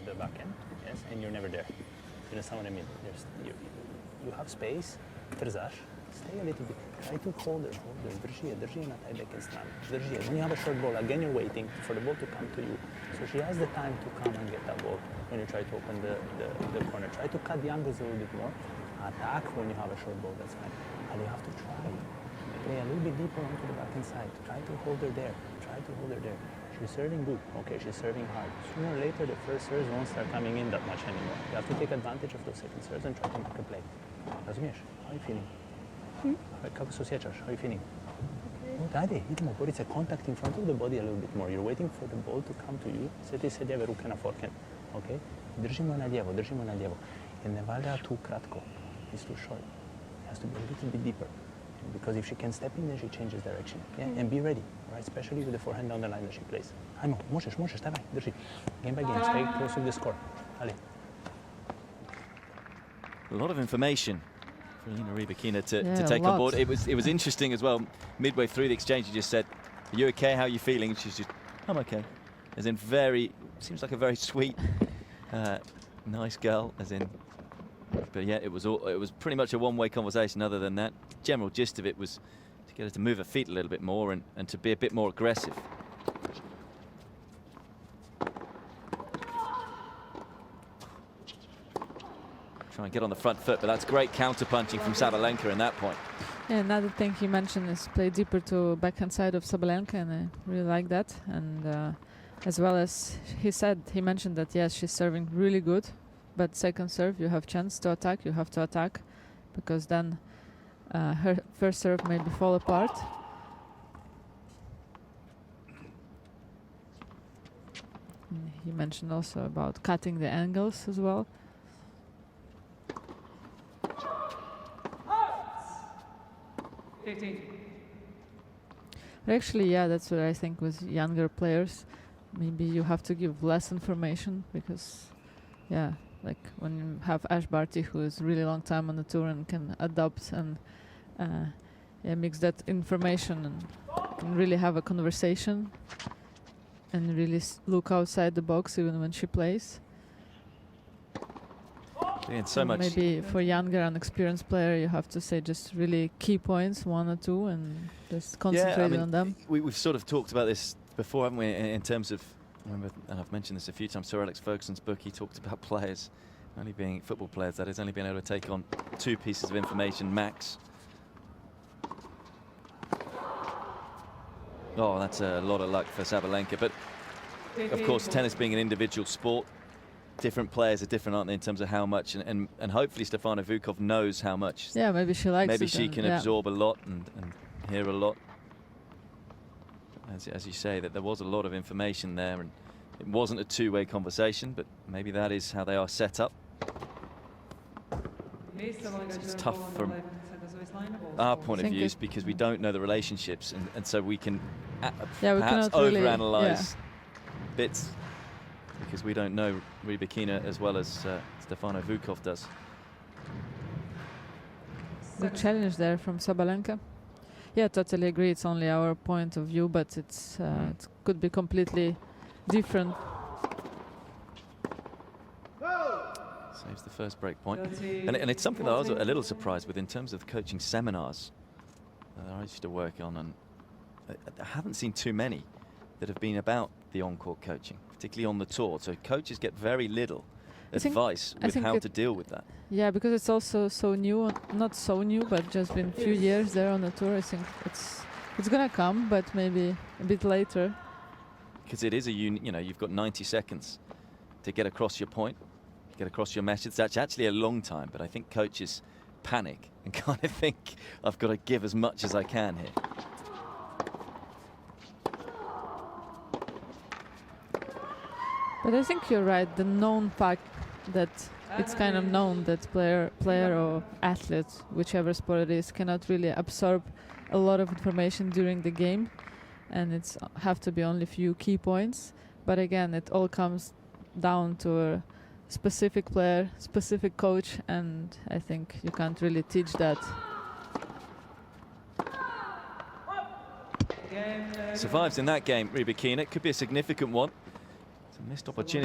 the backhand, yes, and you're never there. You understand what I mean? You have space, trzaš, stay a little bit, try to hold her, drži je na taj backhand stranu, drži je. When you have a short ball, again you're waiting for the ball to come to you. So she has the time to come and get that ball when you try to open the corner. Try to cut the angles a little bit more. Attack when you have a short ball, that's fine. And you have to try. Play a little bit deeper onto the backhand side. Try to hold her there. Try to hold her there. She's serving good. Okay, she's serving hard. Sooner or later, the first serves won't start coming in that much anymore. You have to take advantage of those second serves and try to make a play. Razumiješ? How are you feeling? Kako se osjećaš? How are you feeling? Okay. Ajde, idemo, boriti se. Contact in front of the body a little bit more. You're waiting for the ball to come to you. Sve ti se lijeve ruke na forehand. Okay? Držimo na lijevo, držimo na lijevo. Jer ne valja tu kratko. It's too short. It has to be a little bit deeper. Because if she can step in, then she changes direction. Yeah? And be ready, right? Especially with the forehand down the line that she plays. Ajmo, možeš, davaj, drži. Game by game, stay close to the score. Ali. A lot of information for Elena Rybakina to take on board. It was interesting as well. Midway through the exchange, you just said, "Are you okay? How are you feeling?" And she's just, "I'm okay." As in, seems like a very sweet, nice girl. As in. But yeah, it was pretty much a one-way conversation. Other than that, general gist of it was to get her to move her feet a little bit more and to be a bit more aggressive. Try and get on the front foot, but that's great counter-punching from Sabalenka in that point. Yeah, another thing he mentioned is play deeper to backhand side of Sabalenka, and I really like that. And as well as he mentioned that yes, she's serving really good. But second serve, you have chance to attack. You have to attack, because then her first serve maybe fall apart. And he mentioned also about cutting the angles as well. But actually, yeah, that's what I think with younger players. Maybe you have to give less information because, yeah. Like when you have Ash Barty, who is really long time on the tour and can adapt and mix that information and can really have a conversation and really look outside the box even when she plays. So much. Maybe for younger, unexperienced player, you have to say just really key points, 1 or 2, and just concentrate on them. We've sort of talked about this before, haven't we? In terms of. Remember, and I've mentioned this a few times, Sir Alex Ferguson's book, he talked about players, only being football players, that is, only being able to take on 2 pieces of information max. Oh, that's a lot of luck for Sabalenka. But, of course, tennis being an individual sport, different players are different, aren't they, in terms of how much, and hopefully Stefano Vukov knows how much. Yeah, maybe she likes it. Maybe she can absorb a lot and hear a lot. As you say, that there was a lot of information there, and it wasn't a two-way conversation, but maybe that is how they are set up. It's tough from our point of view because we don't know the relationships, and so we can perhaps overanalyze bits because we don't know Rybakina as well as Stefano Vukov does. The challenge there from Sabalenka. Yeah, totally agree. It's only our point of view, but it could be completely different. Saves the first break point. And it's something that I was a little surprised with in terms of the coaching seminars that I used to work on. And I haven't seen too many that have been about the on-court coaching, particularly on the tour. So coaches get very little advice with how to deal with that. Yeah, because it's also so new, not so new, but just been a few years there on the tour. I think it's gonna come, but maybe a bit later. Because it is you've got 90 seconds to get across your point, get across your message. That's actually a long time, but I think coaches panic and kind of think, I've got to give as much as I can here. But I think you're right. The known fact that it's kind of known that player or athlete, whichever sport it is, cannot really absorb a lot of information during the game, and it's have to be only a few key points. But again, it all comes down to a specific player, specific coach, and I think you can't really teach that. Survives in that game, Rybakina. It could be a significant one. It's a missed opportunity.